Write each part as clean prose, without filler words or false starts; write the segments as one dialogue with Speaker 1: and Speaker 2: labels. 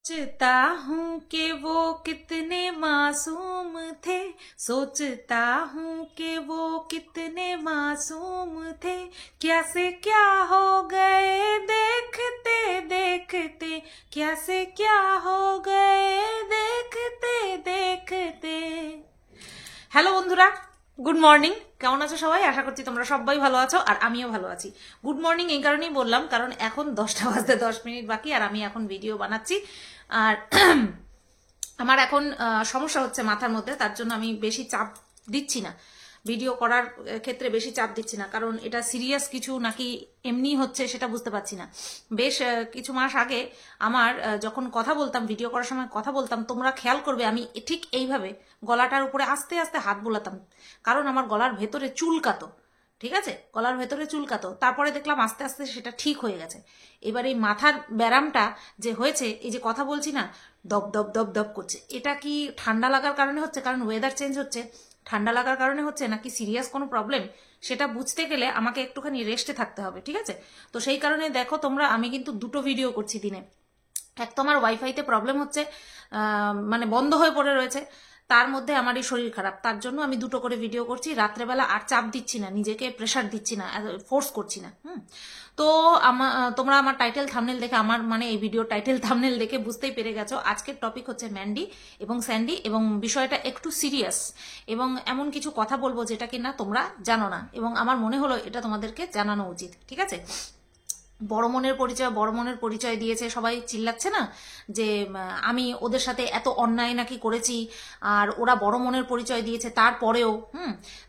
Speaker 1: सोचता हूँ कि वो कितने मासूम थे, सोचता हूँ कि वो कितने मासूम थे, क्या से क्या हो गए देखते देखते, क्या से क्या हो गए देखते देखते। হ্যালো বন্ধুরা, গুড মর্নিং। কেমন আছো সবাই? আশা করছি তোমরা সবাই ভালো আছো আর আমিও ভালো আছি। গুড মর্নিং এই কারণেই বললাম কারণ এখন 10টা বাজতে 10 মিনিট বাকি আর আমি এখন ভিডিও বানাচ্ছি। আর আমার এখন সমস্যা হচ্ছে মাথার মধ্যে, তার জন্য আমি বেশি চাপ দিচ্ছি না, ভিডিও করার ক্ষেত্রে বেশি চাপ দিচ্ছি না, কারণ এটা সিরিয়াস কিছু নাকি এমনি হচ্ছে সেটা বুঝতে পারছি না। বেশ কিছু মাস আগে আমার যখন কথা বলতাম, ভিডিও করার সময় কথা বলতাম, তোমরা খেয়াল করবে আমি ঠিক এইভাবে গলাটার উপরে আস্তে আস্তে হাত বোলাতাম, কারণ আমার গলার ভেতরে চুলকাতো। ঠিক আছে, গলার ভেতরে চুলকাতো। তারপরে দেখলাম আস্তে আস্তে সেটা ঠিক হয়ে গেছে। এবার এই মাথার ব্যারামটা যে হয়েছে, এই যে কথা বলছি না, দপ দপ দপ দপ করছে, এটা কি ঠান্ডা লাগার কারণে হচ্ছে? কারণ ওয়েদার চেঞ্জ হচ্ছে, ঠান্ডা লাগার কারণে হচ্ছে নাকি সিরিয়াস কোনো প্রবলেম, সেটা বুঝতে গেলে আমাকে একটুখানি রেস্টে থাকতে হবে। ঠিক আছে, তো সেই কারণে দেখো তোমরা, আমি কিন্তু দুটো ভিডিও করছি দিনে। এক তো আমার ওয়াইফাইতে প্রবলেম হচ্ছে, মানে বন্ধ হয়ে পড়ে রয়েছে, তার মধ্যে আমার এই শরীর খারাপ, তার জন্য আমি দুটো করে ভিডিও করছি রাত্রেবেলা। আর চাপ দিচ্ছি না, নিজেকে প্রেশার দিচ্ছি না, ফোর্স করছি না। তো তোমরা আমার টাইটেল থাম্বনেল দেখে, আমার মানে এই ভিডিও টাইটেল থাম্বনেল দেখে বুঝতেই পেরে গেছো আজকের টপিক হচ্ছে ম্যান্ডি এবং স্যান্ডি, এবং বিষয়টা একটু সিরিয়াস, এবং এমন কিছু কথা বলবো যেটা কিনা তোমরা জানো না, এবং আমার মনে হলো এটা তোমাদেরকে জানানো উচিত। ঠিক আছে, বড় মনের পরিচয়, বড় মনের পরিচয় দিয়েছে, সবাই চিল্লাচ্ছে না যে আমি ওদের সাথে এত অন্যায় নাকি করেছি, আর ওরা বড় মনের পরিচয় দিয়েছে তারপরেও।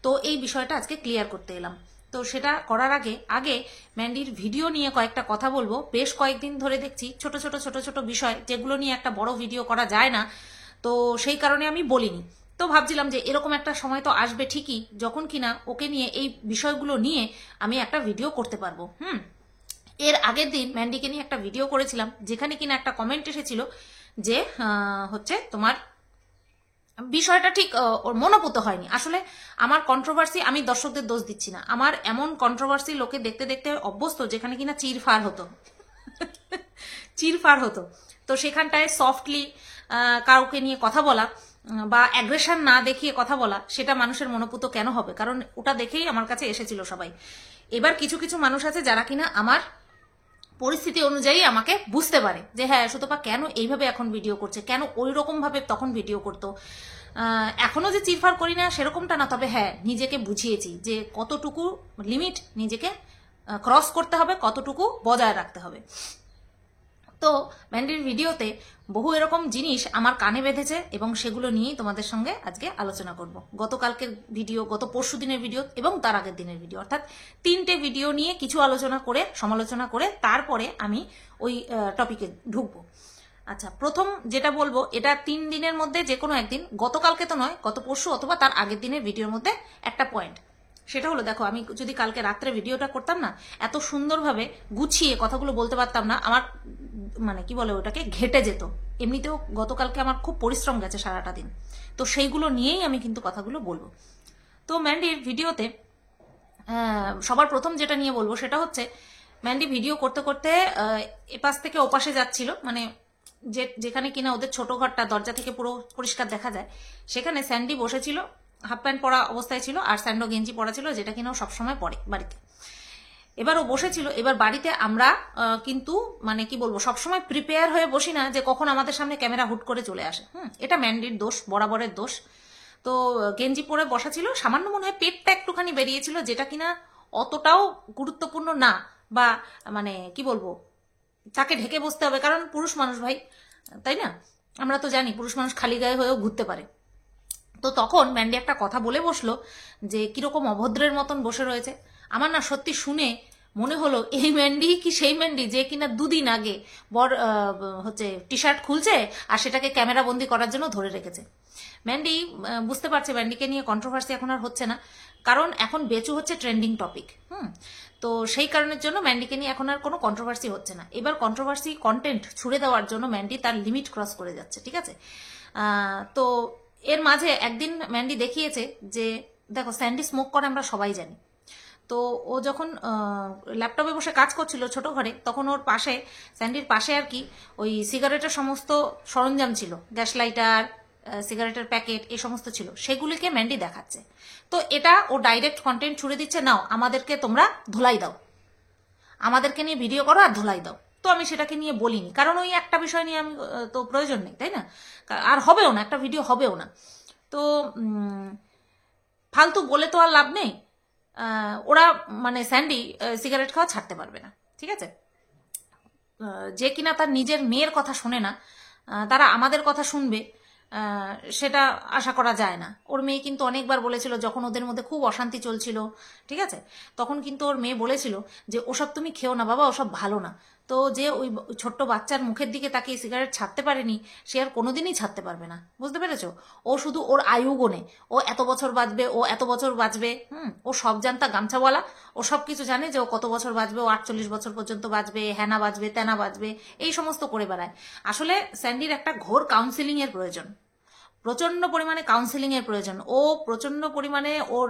Speaker 1: তো এই বিষয়টা আজকে ক্লিয়ার করতে এলাম। তো সেটা করার আগে আগে ম্যান্ডির ভিডিও নিয়ে কয়েকটা কথা বলবো। বেশ কয়েকদিন ধরে দেখছি ছোট ছোট ছোট ছোট বিষয়, যেগুলো নিয়ে একটা বড় ভিডিও করা যায় না, তো সেই কারণে আমি বলিনি। তো ভাবছিলাম যে এরকম একটা সময় তো আসবে ঠিকই, যখন কিনা ওকে নিয়ে, এই বিষয়গুলো নিয়ে আমি একটা ভিডিও করতে পারবো। এর আগের দিন ম্যান্ডিকে নিয়ে একটা ভিডিও করেছিলাম, যেখানে কিনা একটা কমেন্ট এসেছিল যে হচ্ছে তোমার বিষয়টা ঠিক ওর মনোপুত হয়নি। আসলে আমার কন্ট্রোভার্সি, আমি দর্শকদের দোষ দিচ্ছি না, আমার এমন কন্ট্রোভার্সি লোকে দেখতে দেখতে অভ্যস্ত, যেখানে কিনা চিরফার হতো চিরফার হতো। তো সেখানটায় সফটলি কাউকে নিয়ে কথা বলা বা অ্যাগ্রেশন না দেখিয়ে কথা বলা, সেটা মানুষের মনোপুত কেন হবে? কারণ ওটা দেখেই আমার কাছে এসেছিল সবাই। এবার কিছু কিছু মানুষ আছে যারা কিনা আমার পরিস্থিতি অনুযায়ী আমাকে বুঝতে পারে যে হ্যাঁ সুতপা কেন এইভাবে এখন ভিডিও করছে, কেন ওই রকম ভাবে তখন ভিডিও করতো। এখনো যে চিরফার করি না সেরকমটা না, তবে হ্যাঁ নিজেকে বুঝিয়েছি যে কতটুকু লিমিট নিজেকে ক্রস করতে হবে, কতটুকু বজায় রাখতে হবে। তো ম্যান্ডির ভিডিওতে বহু এরকম জিনিস আমার কানে বেঁধেছে, এবং সেগুলো নিয়েই তোমাদের সঙ্গে আজকে আলোচনা করব। গতকালকের ভিডিও, গত পরশু দিনের ভিডিও এবং তার আগের দিনের ভিডিও, অর্থাৎ 3টে ভিডিও নিয়ে কিছু আলোচনা করে, সমালোচনা করে, তারপরে আমি ওই টপিকে ঢুকবো। আচ্ছা, প্রথম যেটা বলবো, এটা 3 দিনের মধ্যে যে কোনো একদিন, গতকালকে তো নয়, গত পরশু অথবা তার আগের দিনের ভিডিওর মধ্যে একটা পয়েন্ট। সেটা হলো, দেখো আমি যদি কালকে রাত্রে ভিডিওটা করতাম না, এত সুন্দরভাবে গুছিয়ে কথাগুলো বলতে পারতাম না, আমার মানে কি বলে ওটাকে, ঘেটে যেত। এমনিতেও গতকালকে আমার খুব পরিশ্রম গেছে সারাটা দিন, তো সেইগুলো নিয়েই আমি কিন্তু কথাগুলো বলবো। তো ম্যান্ডির ভিডিওতে সবার প্রথম যেটা নিয়ে বলবো সেটা হচ্ছে, ম্যান্ডি ভিডিও করতে করতে এপাশ থেকে ওপাশে যাচ্ছিল, মানে যেখানে কিনা ওদের ছোট ঘরটা দরজা থেকে পুরো পরিষ্কার দেখা যায়, সেখানে স্যান্ডি বসেছিল, হাফ প্যান্ট পরা অবস্থায় ছিল, আর স্যান্ডো গেঞ্জি পরা ছিল, যেটা কিনা ও সবসময় পরে বাড়িতে। এবার ও বসেছিল। এবার বাড়িতে আমরা কিন্তু মানে কি বলবো, সবসময় প্রিপেয়ার হয়ে বসি না যে কখন আমাদের সামনে ক্যামেরা হুট করে চলে আসে। এটা ম্যান্ডির দোষ, বরাবরের দোষ। তো গেঞ্জি পরে বসা ছিল, সামান্য মনে হয় পেটটা একটুখানি বেরিয়েছিল, যেটা কিনা অতটাও গুরুত্বপূর্ণ না, বা মানে কি বলবো, তাকে ঢেকে বসতে হবে, কারণ পুরুষ মানুষ ভাই, তাই না? আমরা তো জানি পুরুষ মানুষ খালি গায়ে হয়েও ঘুরতে পারে। তো তখন ম্যান্ডি একটা কথা বলে বসলো যে কিরকম অভদ্রের মতন বসে রয়েছে। আমার না সত্যি শুনে মনে হলো, এই ম্যান্ডি কি সেই ম্যান্ডি যে কিনা 2 দিন আগে হচ্ছে টি শার্ট খুলছে আর সেটাকে ক্যামেরা বন্দি করার জন্য ধরে রেখেছে। ম্যান্ডি বুঝতে পারছে ম্যান্ডিকে নিয়ে কন্ট্রোভার্সি এখন আর হচ্ছে না, কারণ এখন বেচু হচ্ছে ট্রেন্ডিং টপিক। তো সেই কারণের জন্য ম্যান্ডিকে নিয়ে এখন আর কোনো কন্ট্রোভার্সি হচ্ছে না। এবার কন্ট্রোভার্সি কন্টেন্ট ছুড়ে দেওয়ার জন্য ম্যান্ডি তার লিমিট ক্রস করে যাচ্ছে। ঠিক আছে, তো এর মাঝে একদিন ম্যান্ডি দেখিয়েছে যে দেখো স্যান্ডি স্মোক করে আমরা সবাই জানি, তো তো ও যখন ল্যাপটপে বসে কাজ করছিল ছোট ঘরে, তখন ওর পাশে, স্যান্ডির পাশে আর কি, ওই সিগারেটের সমস্ত সরঞ্জাম ছিল, গ্যাস লাইটার, সিগারেটের প্যাকেট, এই সমস্ত ছিল, সেগুলিকে ম্যান্ডি দেখাচ্ছে। তো এটা ও ডাইরেক্ট কন্টেন্ট ছুড়ে দিচ্ছে, নাও আমাদেরকে তোমরা ধোলাই দাও, আমাদেরকে নিয়ে ভিডিও করো আর ধোলাই দাও। তো আমি সেটাকে নিয়ে বলিনি, কারণ ওই একটা বিষয় নিয়ে আমি তো প্রয়োজন নেই, তাই না, আর হবেও না, একটা ভিডিও হবেও না। তো ফালতু বলে তো আর লাভ নেই। ওরা মানে স্যান্ডি সিগারেট খাওয়া ছাড়তে পারবে না, ঠিক আছে। যে কিনা তার নিজের মেয়ের কথা শোনে না, তারা আমাদের কথা শুনবে সেটা আশা করা যায় না। ওর মেয়ে কিন্তু অনেকবার বলেছিল, যখন ওদের মধ্যে খুব অশান্তি চলছিল, ঠিক আছে, তখন কিন্তু ওর মেয়ে বলেছিল যে ওসব তুমি খেও না বাবা, ওসব ভালো না। তো যে ওই ছোট্ট বাচ্চার মুখের দিকে তাকিয়ে সিগারেট ছাড়তে পারেনি, সে আর কোনোদিনই ছাড়তে পারবে না, বুঝতে পেরেছো? ও শুধু ওর আয়ু গোনে, ও এত বছর বাঁচবে, ও এত বছর বাঁচবে, ও সব জানতা গামছাওয়ালা, ও সব কিছু জানে যে ও কত বছর বাঁচবে, ও 48 বছর পর্যন্ত বাঁচবে, হ্যানা বাঁচবে, তেনা বাঁচবে, এই সমস্ত করে বেড়ায়। আসলে স্যান্ডির একটা ঘোর কাউন্সিলিং এর প্রয়োজন, প্রচন্ড পরিমাণে কাউন্সিলিং এর প্রয়োজন। ও প্রচন্ড পরিমাণে ওর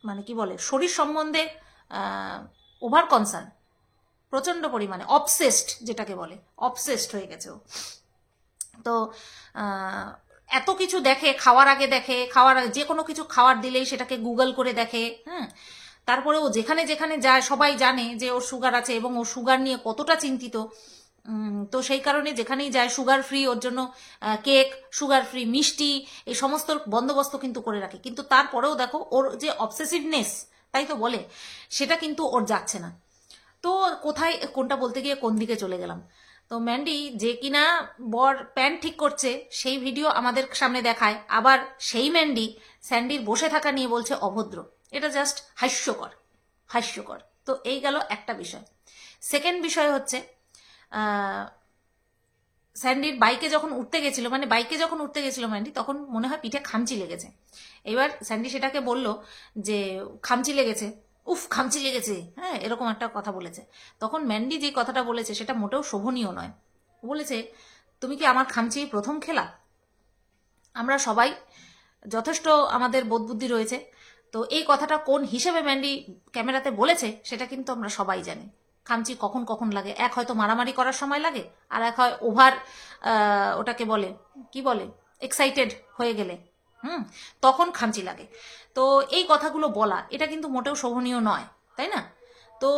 Speaker 1: মানে কি বলে, শরীর সম্বন্ধে ওভার কনসার্ন, প্রচন্ড পরিমাণে অবসেসড, যেটাকে বলে অবসেসড হয়ে গেছে ও। তো এত কিছু দেখে, খাওয়ার আগে দেখে, খাওয়ার যে কোনো কিছু খাওয়ার দিলেই সেটাকে গুগল করে দেখে, হ্যাঁ। তারপরে ও যেখানে যেখানে যায় সবাই জানে যে ওর সুগার আছে এবং ও সুগার নিয়ে কতটা চিন্তিত। তো সেই কারণে যেখানেই যায় সুগার ফ্রি, ওর জন্য কেক, সুগার ফ্রি মিষ্টি, এই সমস্ত বন্দোবস্ত কিন্তু করে রাখে। কিন্তু তারপরেও দেখো ওর যে অবসেসিভনেস, তাই তো বলে, সেটা কিন্তু ওর যাচ্ছে না। তো কোথায় কোনটা বলতে গিয়ে কোন দিকে চলে গেলাম। তো ম্যান্ডি যে কিনা বর প্যান্ট ঠিক করছে সেই ভিডিও আমাদের সামনে দেখায়, আবার সেই ম্যান্ডি স্যান্ডির বসে থাকা নিয়ে বলছে অভদ্র। এটা জাস্ট হাস্যকর, হাস্যকর। তো এই গেল একটা বিষয়। সেকেন্ড বিষয় হচ্ছে স্যান্ডির বাইকে যখন উঠতে গেছিল, মানে বাইকে যখন উঠতে গেছিল ম্যান্ডি, তখন মনে হয় পিঠে খামচি লেগেছে। এবার স্যান্ডি সেটাকে বলল যে খামচি লেগেছে, উফ খামচি লেগেছে, হ্যাঁ, এরকম একটা কথা বলেছে। তখন ম্যান্ডি যে কথাটা বলেছে সেটা মোটেও শোভনীয় নয়। বলেছে, তুমি কি আমার খামচি প্রথম খেলা? আমরা সবাই যথেষ্ট আমাদের বোধ বুদ্ধি রয়েছে। তো এই কথাটা কোন হিসেবে ম্যান্ডি ক্যামেরাতে বলেছে সেটা কিন্তু আমরা সবাই জানি। খামচি কখন কখন লাগে, এক হয়তো মারামারি করার সময় লাগে, আর এক হয় ওভার, ওটাকে বলে কি বলে, এক্সাইটেড হয়ে গেলে, তখন খামচি লাগে। তো এই কথাগুলো বলা, এটা কিন্তু মোটেও শোভনীয় নয়, তাই না? তো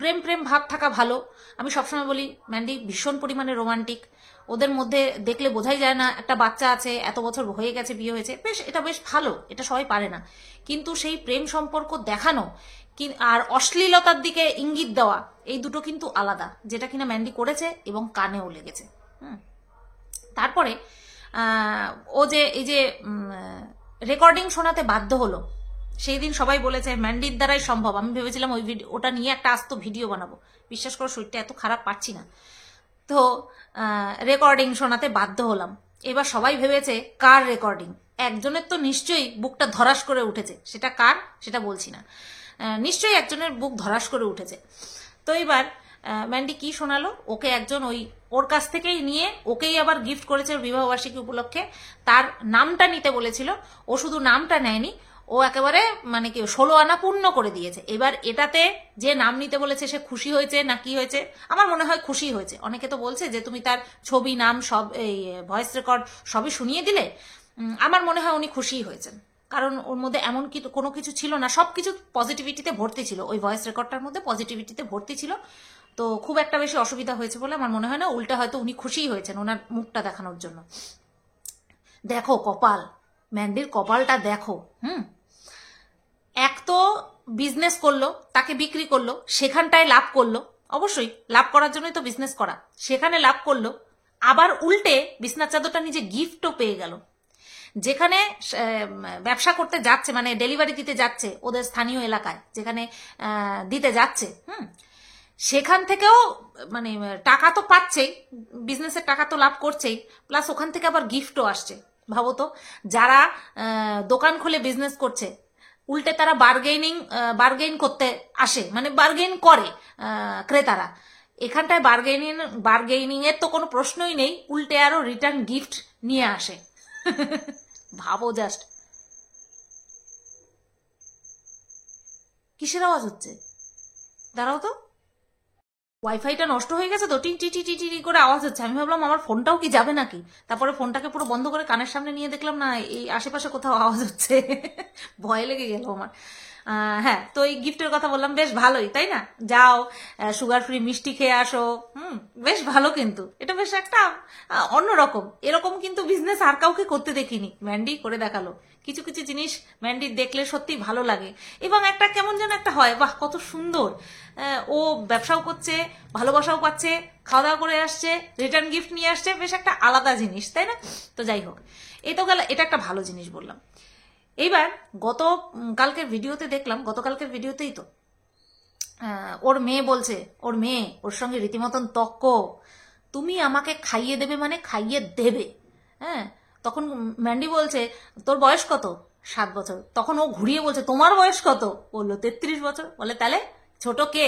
Speaker 1: প্রেম প্রেম ভাব থাকা ভালো। আমি সবসময় বলি ম্যান্ডি ভীষণ পরিমাণে রোমান্টিক। ওদের মধ্যে দেখলে বোঝাই যায় না একটা বাচ্চা আছে, এত বছর হয়ে গেছে, বিয়ে হয়েছে, বেশ, এটা বেশ ভালো, এটা সবাই পারে না। কিন্তু সেই প্রেম সম্পর্ক দেখানো আর অশ্লীলতার দিকে ইঙ্গিত দেওয়া, এই দুটো কিন্তু আলাদা, যেটা কিনা ম্যান্ডি করেছে এবং কানেও লেগেছে। তারপরে ও যে এই যে রেকর্ডিং শোনাতে বাধ্য হলো, সেই দিন সবাই বলেছে ম্যান্ডির দ্বারাই সম্ভব। আমি ভেবেছিলাম ওই ভিডিও, ওটা নিয়ে একটা আস্ত ভিডিও বানাবো, বিশ্বাস করো শরীরটা এত খারাপ পাচ্ছি না। তো রেকর্ডিং শোনাতে বাধ্য হলাম। এবার সবাই ভেবেছে কার রেকর্ডিং, একজনের তো নিশ্চয়ই বুকটা ধরাস করে উঠেছে, সেটা কার সেটা বলছি না, নিশ্চয়ই একজনের বুক ধরাস করে উঠেছে। তো এবার ম্যান্ডি কি শোনালো, ওকে একজন ওই ওর কাছ থেকেই নিয়ে ওকেই আবার গিফট করেছে ওর বিবাহবার্ষিকী উপলক্ষে, তার নামটা নিতে বলেছিল, ও শুধু নামটা নেয়নি, ও একেবারে মানে কি 16 আনা পূর্ণ করে দিয়েছে। এবার এটাতে যে নাম নিতে বলেছে সে খুশি হয়েছে না কি হয়েছে, আমার মনে হয় খুশি হয়েছে। অনেকে তো বলছে যে তুমি তার ছবি, নাম সব, এই ভয়েস রেকর্ড সবই শুনিয়ে দিলে। আমার মনে হয় উনি খুশিই হয়েছেন, কারণ ওর মধ্যে এমন কি কোনো কিছু ছিল না, সব কিছু পজিটিভিটিতে ভর্তি ছিল, ওই ভয়েস রেকর্ডটার মধ্যে পজিটিভিটিতে ভর্তি ছিল। তো খুব একটা বেশি অসুবিধা হয়েছে বলে আমার মনে হয় না, উল্টা হয়তো উনি খুশিই হয়েছেন ওনার মুখটা দেখানোর জন্য। দেখো কপাল, ম্যান্ডির কপালটা দেখো। এক তো বিজনেস করলো, তাকে বিক্রি করলো, সেখানটায় লাভ করলো, অবশ্যই লাভ করার জন্যই তো বিজনেস করা, সেখানে লাভ করলো, আবার উল্টে বিছনার চাদরটা নিজে গিফটও পেয়ে গেল। যেখানে ব্যবসা করতে যাচ্ছে, মানে ডেলিভারি দিতে যাচ্ছে ওদের স্থানীয় এলাকায়, যেখানে দিতে যাচ্ছে, সেখান থেকেও মানে টাকা তো পাচ্ছেই, বিজনেসের টাকা তো লাভ করছেই, প্লাস ওখান থেকে আবার গিফটও আসছে। ভাবো তো, যারা দোকান খুলে বিজনেস করছে, উল্টে তারা বার্গেইন করতে আসে, মানে বার্গেইন করে ক্রেতারা, এখানটায় বার্গেইনিং এর তো কোনো প্রশ্নই নেই, উল্টে আরো রিটার্ন গিফট নিয়ে আসে। ভাবো জাস্ট, কিসের আওয়াজ হচ্ছে? দাঁড়াও তো, ওয়াইফাইটা নষ্ট হয়ে গেছে তো, টি টি টি টি টি করে আওয়াজ হচ্ছে। আমি ভাবলাম আমার ফোনটাও কি যাবে নাকি, তারপরে ফোনটাকে পুরো বন্ধ করে কানের সামনে নিয়ে দেখলাম না, এই আশেপাশে কোথাও আওয়াজ হচ্ছে। ভয় লেগে গেল আমার। হ্যাঁ, তো এই গিফটের কথা বললাম, বেশ ভালোই তাই না? যাও সুগার ফ্রি মিষ্টি খেয়ে আসো, বেশ ভালো, কিন্তু এটা বেশ একটা অন্যরকম। এরকম কিন্তু বিজনেস আর কাউকে করতে দেখিনি, ম্যান্ডি করে দেখালো। কিছু কিছু জিনিস ম্যান্ডি দেখলে সত্যি ভালো লাগে, এবং একটা কেমন যেন একটা হয়, বাহ কত সুন্দর, ও ব্যবসাও করছে, ভালোবাসাও পাচ্ছে, খাওয়া দাওয়া করে আসছে, রিটার্ন গিফট নিয়ে আসছে, বেশ একটা আলাদা জিনিস তাই না? তো যাই হোক, এই তো গেল, এটা একটা ভালো জিনিস বললাম। এইবার গতকালকের ভিডিওতে দেখলাম, গতকালকের ভিডিওতেই তো ওর মেয়ে বলছে, ওর মেয়ে ওর সঙ্গে রীতিমতন তক্ক, তুমি আমাকে খাইয়ে দেবে মানে খাইয়ে দেবে। হ্যাঁ, তখন ম্যান্ডি বলছে তোর বয়স কত? 7 বছর। তখন ও ঘুরিয়ে বলছে তোমার বয়স কত? বললো 33 বছর। বলে তাহলে ছোট কে?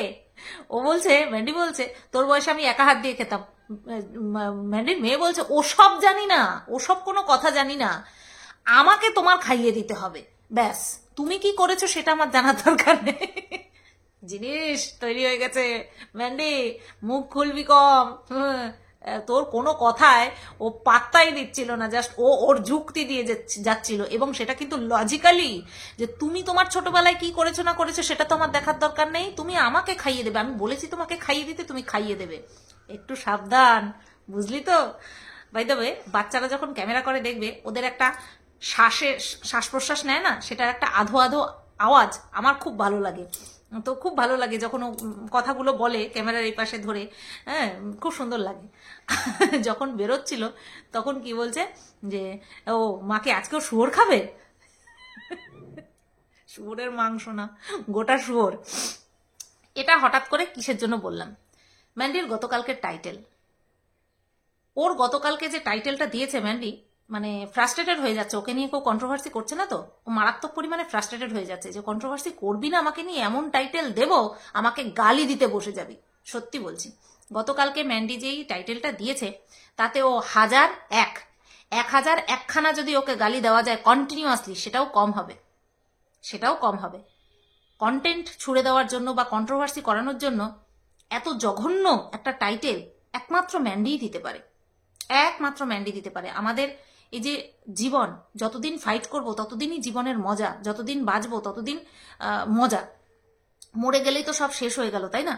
Speaker 1: ও বলছে, ম্যান্ডি বলছে তোর বয়সে আমি একা হাত দিয়ে খেতাম। ম্যান্ডির মেয়ে বলছে ওসব জানি না, ওসব কোনো কথা জানি না, আমাকে তোমার খাইয়ে দিতে হবে, ব্যাস, তুমি কি করেছো সেটা আমার জানার দরকার নেই। জিনিস তৈরি হয়ে গেছে। ম্যান্ডি মুখ খুলবি কম, তোর কোনো কথায় ও পাত্তাই দিচ্ছিল না, জাস্ট ও ওর যুক্তি দিয়ে যাচ্ছিল, এবং সেটা কিন্তু লজিক্যালি, যে তুমি তোমার ছোটবেলায় কি করেছো না করেছো সেটা তো আমার দেখার দরকার নেই, তুমি আমাকে খাইয়ে দেবে, আমি বলেছি তোমাকে খাইয়ে দিতে, তুমি খাইয়ে দেবে, একটু সাবধান, বুঝলি তো? বাই দ্য ওয়ে, বাচ্চারা যখন ক্যামেরা করে দেখবে, ওদের একটা শ্বাস প্রশ্বাস নেয় না, সেটার একটা আধো আধো আওয়াজ আমার খুব ভালো লাগে। তো খুব ভালো লাগে যখন ও কথাগুলো বলে ক্যামেরার এই পাশে ধরে, হ্যাঁ খুব সুন্দর লাগে। যখন বেরোচ্ছিল তখন কি বলছে যে ও মাকে আজকেও শুয়োর খাবে, শুয়োরের মাংস না, গোটা শুয়োর। এটা হঠাৎ করে কিসের জন্য বললাম? ম্যান্ডির গতকালকের টাইটেল, ওর গতকালকে যে টাইটেলটা দিয়েছে ম্যান্ডি, মানে ফ্রাস্ট্রেটেড হয়ে যাচ্ছে, ওকে নিয়ে কেউ কন্ট্রোভার্সি করছে না তো, ও মারাত্মক পরিমাণে ফ্রাস্ট্রেটেড হয়ে যাচ্ছে, যে কন্ট্রোভার্সি করবি না আমাকে নিয়ে, এমন টাইটেল দেব আমাকে গালি দিতে বসে যাবি। সত্যি বলছি, গতকালকে ম্যান্ডি যেই টাইটেলটা দিয়েছে তাতে ও 1001খানা যদি ওকে গালি দেওয়া যায় কন্টিনিউয়াসলি, সেটাও কম হবে, সেটাও কম হবে। কন্টেন্ট ছুড়ে দেওয়ার জন্য বা কন্ট্রোভার্সি করানোর জন্য এত জঘন্য একটা টাইটেল একমাত্র ম্যান্ডিই দিতে পারে, একমাত্র ম্যান্ডি দিতে পারে। আমাদের এই যে জীবন, যতদিন ফাইট করব ততদিনই জীবনের মজা, যতদিন বাঁচবো ততদিন মজা, মরে গেলেই তো সব শেষ হয়ে গেল তাই না?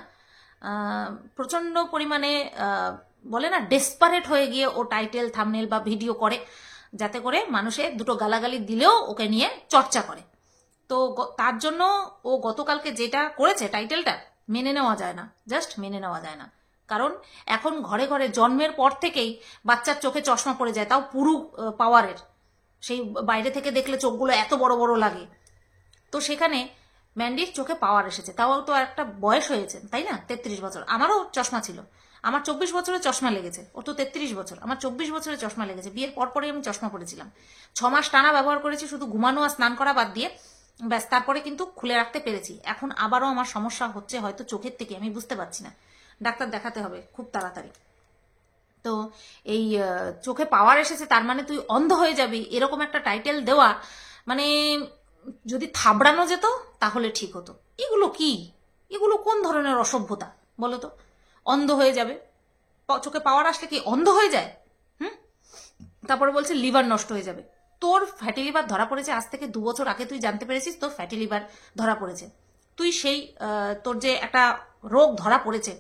Speaker 1: প্রচন্ড পরিমাণে বলে না ডেসপারেট হয়ে গিয়ে ও টাইটেল থাম্বনেল বা ভিডিও করে, যাতে করে মানুষে দুটো গালাগালি দিলেও ওকে নিয়ে চর্চা করে। তো তার জন্য ও গতকালকে যেটা করেছে, টাইটেলটা মেনে নেওয়া যায় না, জাস্ট মেনে নেওয়া যায় না। কারণ এখন ঘরে ঘরে জন্মের পর থেকেই বাচ্চার চোখে চশমা পড়ে যায়, তাও পুরু পাওয়ারের, সেই বাইরে থেকে দেখলে চোখগুলো এত বড় বড় লাগে। তো সেখানে ম্যান্ডির চোখে পাওয়ার এসেছে, তাও তো একটা বয়স হয়েছে তাই না, 33 বছর। আমারও চশমা ছিল, আমার 24 বছরে চশমা লেগেছে, ও তো 33 বছর, আমার 24 বছরে চশমা লেগেছে। বিয়ের পরপরই আমি চশমা পড়েছিলাম, 6 মাস টানা ব্যবহার করেছি, শুধু ঘুমানো আর স্নান করা বাদ দিয়ে, ব্যাস, তারপরে কিন্তু খুলে রাখতে পেরেছি। এখন আবারও আমার সমস্যা হচ্ছে হয়তো চোখের থেকে, আমি বুঝতে পারছি না, ডাক্তার দেখাতে হবে খুব তাড়াতাড়ি। তো এই চোখে পাওয়ার এসেছে তার মানে তুই অন্ধ হয়ে যাবি, এরকম একটা টাইটেল দেওয়া, মানে যদি থাবড়ানো যেত তাহলে ঠিক হতো। এগুলো কি, এগুলো কোন ধরনের অসভ্যতা বলো তো? অন্ধ হয়ে যাবে, চোখে পাওয়ার আসলে কি অন্ধ হয়ে যায়? তারপরে বলছে লিভার নষ্ট হয়ে যাবে। তোর ফ্যাটি লিভার ধরা পড়েছে আজ থেকে 2 বছর আগে, তুই জানতে পেরেছিস তোর ফ্যাটি লিভার ধরা পড়েছে। তুই সেই তোর যে একটা রোগ ধরা পড়েছে,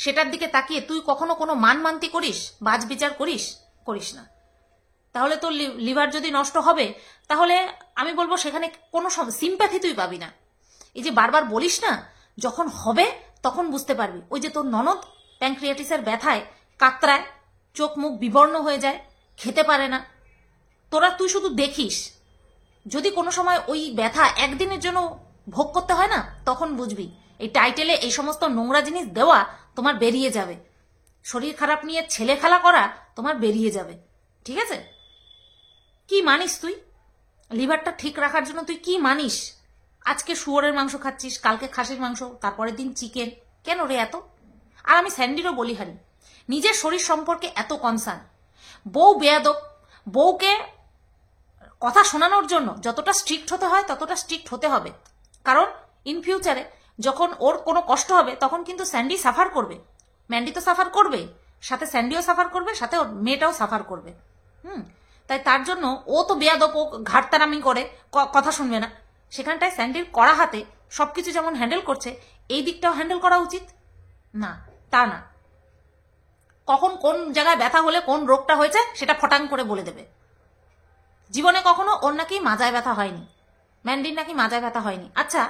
Speaker 1: সেটার দিকে তাকিয়ে তুই কখনো কোনো মানমান্তি করিস, বাজ বিচার করিস না। তাহলে তোর লিভার যদি নষ্ট হবে, তাহলে আমি বলবো সেখানে কোনো সিম্প্যাথি তুই পাবি না। এই যে বারবার বলিস না, যখন হবে তখন বুঝতে পারবি। ওই যে তোর ননদ প্যানক্রিয়াটিসের ব্যথায় কাতরায়, চোখ মুখ বিবর্ণ হয়ে যায়, খেতে পারে না, তুই শুধু দেখিস। যদি কোনো সময় ওই ব্যথা একদিনের জন্য ভোগ করতে হয় না, তখন বুঝবি এই টাইটেলে এই সমস্ত নোংরা জিনিস দেওয়া তোমার বেরিয়ে যাবে, শরীর খারাপ নিয়ে ছেলে খেলা করা তোমার বেরিয়ে যাবে। ঠিক আছে? কি মানিস তুই? লিভারটা ঠিক রাখার জন্য তুই কি মানিস? আজকে শুয়োরের মাংস খাচ্ছিস, কালকে খাসির মাংস, তারপরের দিন চিকেন, কেন রে এত? আর আমি স্যান্ডিরও বলিহারি, নিজের শরীর সম্পর্কে এত কনসার্ন। বউ বেয়াদব, বউকে কথা শোনানোর জন্য যতটা স্ট্রিক্ট হতে হয় ততটা স্ট্রিক্ট হতে হবে। কারণ ইন ফিউচারে যখন ওর কোনো কষ্ট হবে তখন কিন্তু স্যান্ডি সাফার করবে, ম্যান্ডি তো সাফার করবে, সাথে স্যান্ডিও সাফার করবে, সাথে ওর মেয়েটাও সাফার করবে। তাই তার জন্য ও তো বেয়াদব, ও ঘাটতারামি করে, কথা শুনবে না। সেখানটায় স্যান্ডির কড়া হাতে সবকিছু যেমন হ্যান্ডেল করছে, এই দিকটাও হ্যান্ডেল করা উচিত না? তা না, কখন কোন জায়গায় ব্যথা হলে কোন রোগটা হয়েছে সেটা ফটাং করে বলে দেবে। জীবনে কখনো ওর নাকি মাজায় ব্যথা হয়নি, ম্যান্ডির নাকি মাজায় ব্যথা হয়নি। আচ্ছা,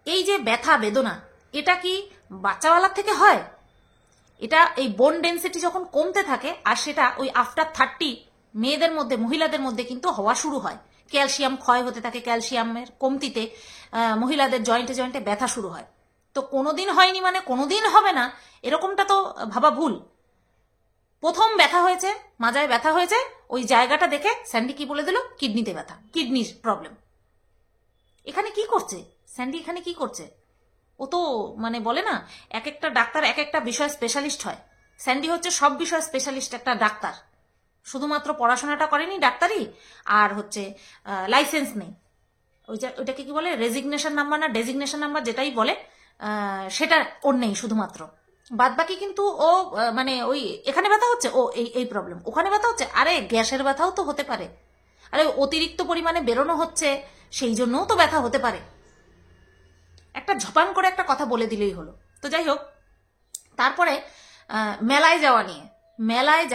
Speaker 1: এই যে ব্যথা বেদনা, এটা কি বাচ্চাওয়ালার থেকে হয়? এটা এই বোন ডেন্সিটি যখন কমতে থাকে, আর সেটা ওই আফটার 30 মেয়েদের মধ্যে, মহিলাদের মধ্যে কিন্তু হওয়া শুরু হয়। ক্যালসিয়াম ক্ষয় হতে থাকে, ক্যালসিয়ামের কমতিতে মহিলাদের জয়েন্টে জয়েন্টে ব্যথা শুরু হয়। তো কোনোদিন হয়নি মানে কোনোদিন হবে না, এরকমটা তো ভাবা ভুল। প্রথম ব্যথা হয়েছে, মাজায় ব্যথা হয়েছে, ওই জায়গাটা দেখে স্যান্ডি কি বলে দিল? কিডনিতে ব্যথা, কিডনির প্রবলেম। এখানে কি করছে স্যান্ডি? এখানে কি করছে? ও তো মানে বলে না, এক একটা ডাক্তার এক একটা বিষয় স্পেশালিস্ট হয়। স্যান্ডি হচ্ছে সব বিষয় স্পেশালিস্ট একটা ডাক্তার। শুধুমাত্র পড়াশোনাটা করেনি ডাক্তারি, আর হচ্ছে লাইসেন্স নেই, ওইটাকে কি বলে, রেজিগনেশন নাম্বার না ডেজিগনেশন নাম্বার, যেটাই বলে, সেটা ওর নেই শুধুমাত্র। বাদ বাকি কিন্তু ও মানে ওই এখানে ব্যথা হচ্ছে, ও এই প্রবলেম, ওখানে ব্যথা হচ্ছে, আরে গ্যাসের ব্যথাও তো হতে পারে, আরে অতিরিক্ত পরিমাণে বেরোনো হচ্ছে সেই জন্যও তো ব্যথা হতে পারে। একটা ঝপাং করে একটা কথা বলে দিলেই হলো। তো যাই হোক, তারপরে মেলায়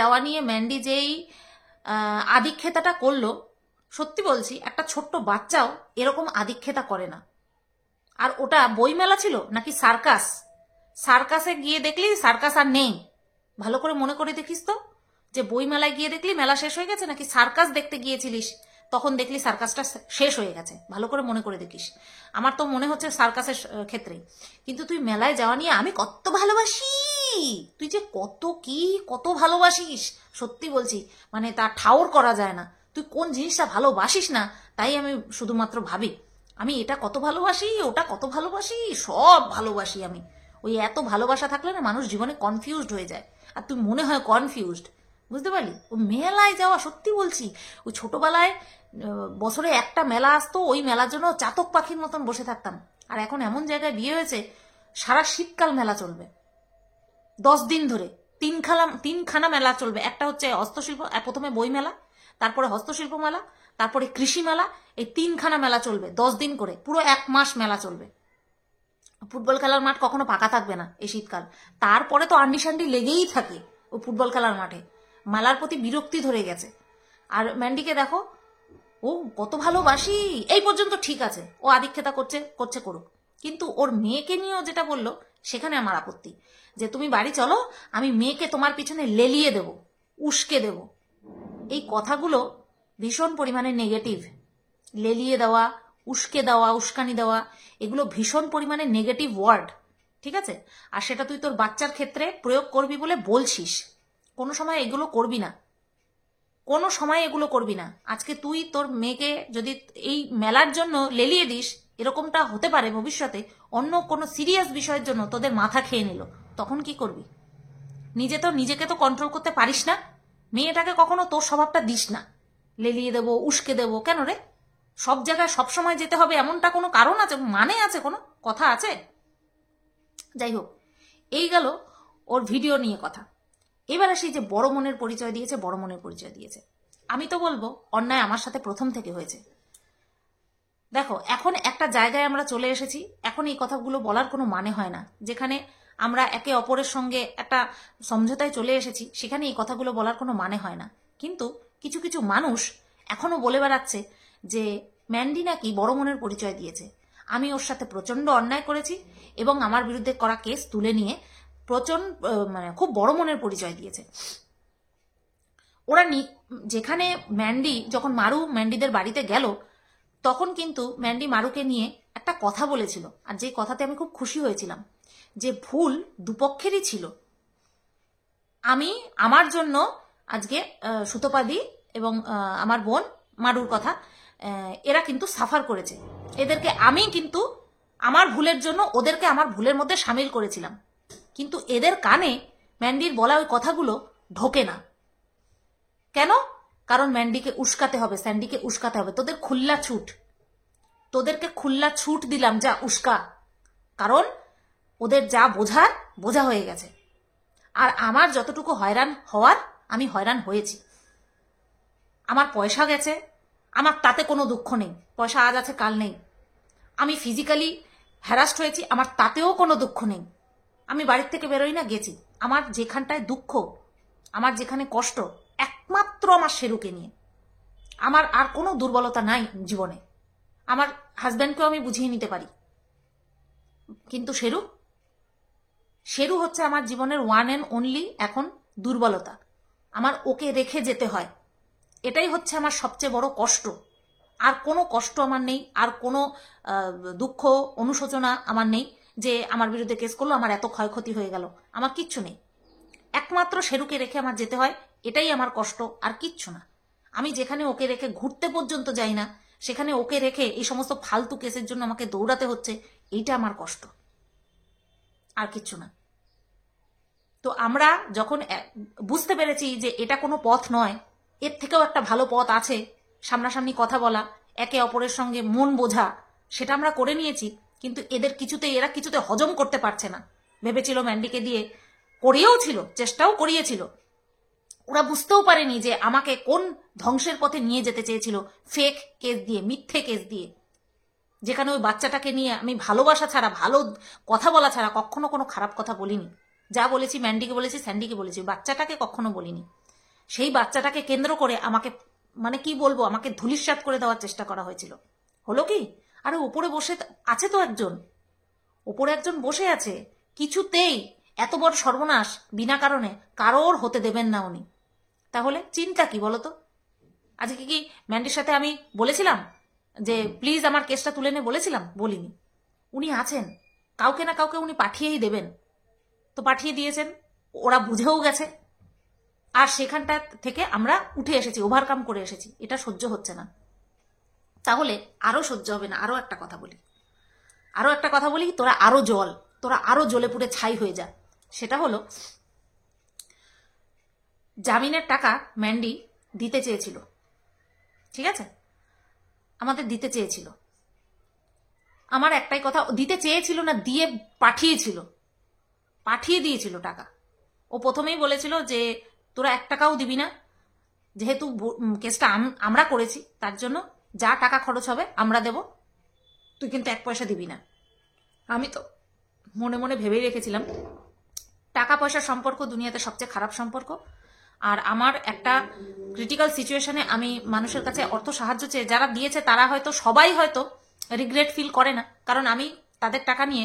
Speaker 1: যাওয়া নিয়ে ম্যান্ডি যেই আদিক্ষেতাটা করলো, সত্যি বলছি একটা ছোট্ট বাচ্চাও এরকম আদিক্ষেতা করে না। আর ওটা বই মেলা ছিল নাকি সার্কাস? সার্কাসে গিয়ে দেখলি সার্কাস আর নেই, ভালো করে মনে করে দেখিস তো, যে বই মেলায় গিয়ে দেখলি মেলা শেষ হয়ে গেছে, নাকি সার্কাস দেখতে গিয়েছিলিস তখন দেখলি সার্কাসটা শেষ হয়ে গেছে, ভালো করে মনে করে দেখিস। আমার তো মনে হচ্ছে সার্কাসের ক্ষেত্রে। কিন্তু তুই মেলায় যাওয়া নিয়ে আমি কত ভালোবাসি, তুই যে কত ভালোবাসিস, সত্যি বলছি, মানে তা ঠাউর করা যায় না। তুই কোন জিনিসটা ভালোবাসিস না, তাই আমি শুধুমাত্র ভাবি আমি এটা কত ভালোবাসি, ওটা কত ভালোবাসি, সব ভালোবাসি আমি। ওই এত ভালোবাসা থাকলে না মানুষ জীবনে কনফিউজড হয়ে যায়, আর তুই মনে হয় কনফিউজড, বুঝতে পারলি? ও মেলায় যাওয়া, সত্যি বলছি, ওই ছোটবেলায় বছরে একটা মেলা আসতো, ওই মেলার জন্য চাতক পাখির মতন বসে থাকতাম। আর এখন এমন জায়গায় বিয়ে হয়েছে, সারা শীতকাল মেলা চলবে, 10 দিন ধরে তিনখানা মেলা চলবে। একটা হচ্ছে হস্তশিল্প, প্রথমে বই মেলা, তারপরে হস্তশিল্প মেলা, তারপরে কৃষি মেলা, এই 3খানা মেলা চলবে 10 দিন করে, পুরো 1 মাস মেলা চলবে। ফুটবল খেলার মাঠ কখনো ফাঁকা থাকবে না এই শীতকাল। তারপরে তো আন্ডি সান্ডি লেগেই থাকে ও ফুটবল খেলার মাঠে, মেলার প্রতি বিরক্তি ধরে গেছে। আর ম্যান্ডিকে দেখো, ও কত ভালোবাসি এই পর্যন্ত ঠিক আছে, ও আদিক্ষেতা করছে করুক, কিন্তু ওর মেয়েকে নিয়েও যেটা বললো সেখানে আমার আপত্তি, যে তুমি বাড়ি চলো, আমি মেয়েকে তোমার পিছনে লেলিয়ে দেব, উস্কে দেব। এই কথাগুলো ভীষণ পরিমাণে নেগেটিভ। লেলিয়ে দেওয়া, উস্কে দেওয়া, উস্কানি দেওয়া, এগুলো ভীষণ পরিমাণে নেগেটিভ ওয়ার্ড, ঠিক আছে? আর সেটা তুই তোর বাচ্চার ক্ষেত্রে প্রয়োগ করবি বলে বলছিস, কোনো সময় এগুলো করবি না, কোনো সময় এগুলো করবি না। আজকে তুই তোর মেয়েকে যদি এই মেলার জন্য লেলিয়ে দিস, এরকমটা হতে পারে ভবিষ্যতে অন্য কোনো সিরিয়াস বিষয়ের জন্য তোদের মাথা খেয়ে নিল, তখন কি করবি? নিজেকে তো কন্ট্রোল করতে পারিস না, মেয়েটাকে কখনো তোর স্বভাবটা দিস না, লেলিয়ে দেবো, উস্কে দেবো। কেন রে? সব জায়গায় সব সময় যেতে হবে এমনটা কোনো কারণ আছে, মানে আছে, কোনো কথা আছে? যাই হোক, এই গেল ওর ভিডিও নিয়ে কথা। এবার আসি যে বড় মনের পরিচয় দিয়েছে, আমি তো বলবো অন্যায় আমার সাথে প্রথম থেকে হয়েছে। দেখো, এখন একটা জায়গায় আমরা চলে এসেছি, এখন এই কথাগুলো বলার কোনো মানে হয় না। যেখানে আমরা একে অপরের সঙ্গে একটা সমঝোতায় চলে এসেছি, সেখানে এই কথাগুলো বলার কোনো মানে হয় না। কিন্তু কিছু কিছু মানুষ এখনো বলে বেড়াচ্ছে যে ম্যান্ডি নাকি বড় মনের পরিচয় দিয়েছে। আমি ওর সাথে প্রচন্ড অন্যায় করেছি এবং আমার বিরুদ্ধে করা কেস তুলে নিয়ে মানে খুব বড় মনের পরিচয় দিয়েছে। ওরা যেখানে ম্যান্ডি, যখন মারু ম্যান্ডিদের বাড়িতে গেল, তখন কিন্তু ম্যান্ডি মারুকে নিয়ে একটা কথা বলেছিল, আর যে কথাতে আমি খুব খুশি হয়েছিলাম, যে ভুল দুপক্ষেরই ছিল। আমার জন্য আজকে সুতোপাদি এবং আমার বোন মারুর কথা, এরা কিন্তু সাফার করেছে, এদেরকে আমি কিন্তু আমার ভুলের জন্য ওদেরকে আমার ভুলের মধ্যে সামিল করেছিলাম, কিন্তু এদের কানে ম্যান্ডির বলা ওই কথাগুলো ঢোকে না। কেন? কারণ ম্যান্ডিকে উস্কাতে হবে, স্যান্ডিকে উস্কাতে হবে, তোদের খুল্লা ছুট। তোদেরকে খুল্লা ছুট দিলাম, যা উস্কা, কারণ ওদের যা বোঝা হয়ে গেছে। আর আমার যতটুকু হয়রান হওয়ার আমি হয়রান হয়েছি। আমার পয়সা গেছে, আমার তাতে কোনো দুঃখ নেই, পয়সা আজ আছে কাল নেই। আমি ফিজিক্যালি হ্যারাস্ট হয়েছি, আমার তাতেও কোনো দুঃখ নেই। আমি বাড়ির থেকে বেরোই না, গেছি। আমার যেখানটায় দুঃখ, আমার যেখানে কষ্ট, একমাত্র আমার শেরুকে নিয়ে। আমার আর কোনো দুর্বলতা নাই জীবনে। আমার হাজব্যান্ডকেও আমি বুঝিয়ে নিতে পারি, কিন্তু শেরু হচ্ছে আমার জীবনের ওয়ান অ্যান্ড অনলি এখন দুর্বলতা। আমার ওকে রেখে যেতে হয়, এটাই হচ্ছে আমার সবচেয়ে বড় কষ্ট। আর কোনো কষ্ট আমার নেই, আর কোনো দুঃখ অনুশোচনা আমার নেই যে আমার বিরুদ্ধে কেস করলো, আমার এত ক্ষয়ক্ষতি হয়ে গেল, আমার কিচ্ছু নেই। একমাত্র শেরুকে রেখে আমার যেতে হয়, এটাই আমার কষ্ট, আর কিচ্ছু না। আমি যেখানে ওকে রেখে ঘুরতে পর্যন্ত যাই না, সেখানে ওকে রেখে এই সমস্ত ফালতু কেসের জন্য আমাকে দৌড়াতে হচ্ছে, এইটা আমার কষ্ট, আর কিচ্ছু না। তো আমরা যখন বুঝতে পেরেছি যে এটা কোনো পথ নয়, এর থেকেও একটা ভালো পথ আছে, সামনাসামনি কথা বলা, একে অপরের সঙ্গে মন বোঝা, সেটা আমরা করে নিয়েছি। কিন্তু এরা কিছুতে হজম করতে পারছে না। ভেবেছিল ম্যান্ডিকে দিয়ে, করিয়েও ছিল, চেষ্টাও করিয়েছিল। ওরা বুঝতেও পারেনি যে আমাকে কোন ধ্বংসের পথে নিয়ে যেতে চেয়েছিল, ফেক কেস দিয়ে, মিথ্যে কেস দিয়ে, যেখানে ওই বাচ্চাটাকে নিয়ে আমি ভালোবাসা ছাড়া, ভালো কথা বলা ছাড়া কখনো কোনো খারাপ কথা বলিনি। যা বলেছি ম্যান্ডিকে বলেছি, স্যান্ডিকে বলেছি, বাচ্চাটাকে কখনো বলিনি। সেই বাচ্চাটাকে কেন্দ্র করে আমাকে, মানে কি বলবো, আমাকে ধূলিসাৎ করে দেওয়ার চেষ্টা করা হয়েছিল। হলো কি? আরে উপরে বসে আছে তো একজন, উপরে একজন বসে আছে, কিছুতেই এত বড় সর্বনাশ বিনা কারণে কারোর হতে দেবেন না উনি। তাহলে চিন্তা কি বলতো? আজকে কি ম্যান্ডির সাথে আমি বলেছিলাম যে প্লিজ আমার কেসটা তুলে নে? বলেছিলাম? বলিনি। উনি আছেন, কাউকে না কাউকে উনি পাঠিয়েই দেবেন, তো পাঠিয়ে দিয়েছেন, ওরা বুঝেও গেছে। আর সেখানটা থেকে আমরা উঠে এসেছি, ওভারকাম করে এসেছি। এটা সহ্য হচ্ছে না, তাহলে আরো সহ্য হবে না। আরো একটা কথা বলি, তোরা আরো জ্বলে পুড়ে ছাই হয়ে যা। সেটা হলো, জামিনের টাকা ম্যান্ডি দিতে চেয়েছিল, ঠিক আছে, আমাদের দিতে চেয়েছিল। আমার একটাই কথা, দিতে চেয়েছিল না, দিয়ে পাঠিয়ে দিয়েছিল টাকা। ও প্রথমেই বলেছিল যে তোরা 1 টাকাও দিবি না, যেহেতু কেসটা আমরা করেছি, তার জন্য যা টাকা খরচ হবে আমরা দেব, তুই কিন্তু 1 পয়সা দিবি না। আমি তো মনে মনে ভেবেই রেখেছিলাম, টাকা পয়সার সম্পর্ক দুনিয়াতে সবচেয়ে খারাপ সম্পর্ক। আর আমার একটা ক্রিটিক্যাল সিচুয়েশনে আমি মানুষের কাছে অর্থ সাহায্য চেয়ে, যারা দিয়েছে তারা সবাই হয়তো রিগ্রেট ফিল করে না, কারণ আমি তাদের টাকা নিয়ে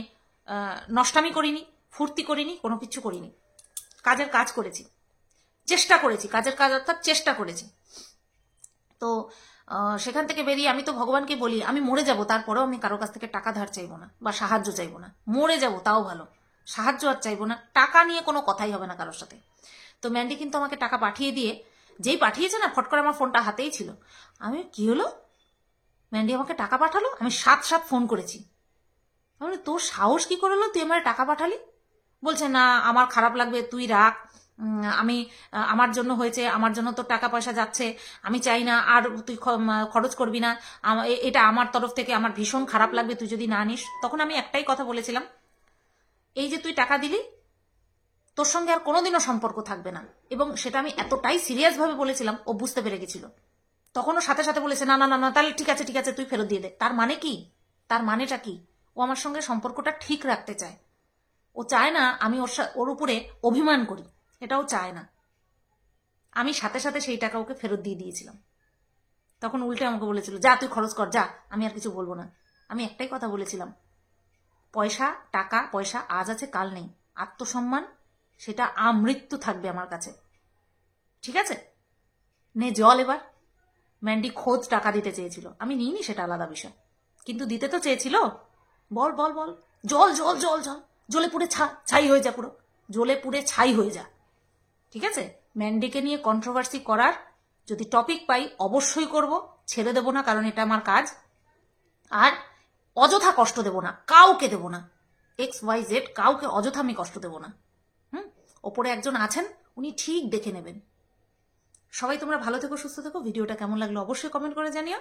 Speaker 1: নষ্টামি করিনি, ফুর্তি করিনি, কোনো কিছু করিনি। কাজের কাজ করেছি, চেষ্টা করেছি, কাজের কাজ অর্থাৎ চেষ্টা করেছি। তো সেখান থেকে বেরিয়ে আমি তো ভগবানকে বলি, আমি মরে যাব, তারপরেও আমি কারো কাছ থেকে টাকা ধার চাইবো না বা সাহায্য চাইবো না। মরে যাব তাও ভালো, সাহায্য আর চাইবো না, টাকা নিয়ে কোনো কথাই হবে না কারোর সাথে। তো ম্যান্ডি কিন্তু আমাকে টাকা পাঠিয়ে দিয়ে, যেই পাঠিয়েছে না, ফট করে আমার ফোনটা হাতেই ছিল। আমি, কি হলো, ম্যান্ডি আমাকে টাকা পাঠালো? আমি 7 ফোন করেছি। আমি, তোর সাহস কি করে হলো, তুই আমার টাকা পাঠালি? বলছে, না আমার খারাপ লাগবে, তুই রাখ, আমি আমার জন্য হয়েছে, আমার জন্য তোর টাকা পয়সা যাচ্ছে, আমি চাই না আর তুই খরচ করবি না, এটা আমার তরফ থেকে আমার ভীষণ খারাপ লাগবে তুই যদি না নিস। তখন আমি একটাই কথা বলেছিলাম, এই যে তুই টাকা দিলি, তোর সঙ্গে আর কোনোদিনও সম্পর্ক থাকবে না। এবং সেটা আমি এতটাই সিরিয়াস ভাবে বলেছিলাম, ও বুঝতে পেরে গেছিল। তখনও সাথে সাথে বলেছে, না না না না, তাহলে ঠিক আছে তুই ফেরত দিয়ে দে। তার মানে কি? তার মানেটা কি? ও আমার সঙ্গে সম্পর্কটা ঠিক রাখতে চায়। ও চায় না আমি ওর উপরে অভিমান করি, এটাও চায় না। আমি সাথে সাথে সেই টাকা ওকে ফেরত দিয়ে দিয়েছিলাম। তখন উল্টে আমাকে বলেছিল, যা তুই খরচ কর, যা, আমি আর কিছু বলবো না। আমি একটাই কথা বলেছিলাম, টাকা পয়সা আজ আছে কাল নেই, আত্মসম্মান সেটা আমৃত্যু থাকবে আমার কাছে, ঠিক আছে? নে জল এবার। ম্যান্ডি খোঁজ টাকা দিতে চেয়েছিল, আমি নিইনি, সেটা আলাদা বিষয়, কিন্তু দিতে তো চেয়েছিল। বল বল বল, জল জল জল জল, জ্বলে পুড়ে ছাই হয়ে যা, পুরো জ্বলে পুড়ে ছাই হয়ে যা, ঠিক আছে? ম্যান্ডিকে নিয়ে কন্ট্রোভার্সি করার যদি টপিক পাই অবশ্যই করব, ছেড়ে দেব না, কারণ এটা আমার কাজ। আর অযথা কষ্ট দেব না, কাউকে দেব না, XYZ কাউকে অযথা আমি কষ্ট দেব না। ওপরে একজন আছেন, উনি ঠিক দেখে নেবেন। সবাই তোমরা ভালো থেকো, সুস্থ থেকো। ভিডিওটা কেমন লাগলো অবশ্যই কমেন্ট করে জানিও।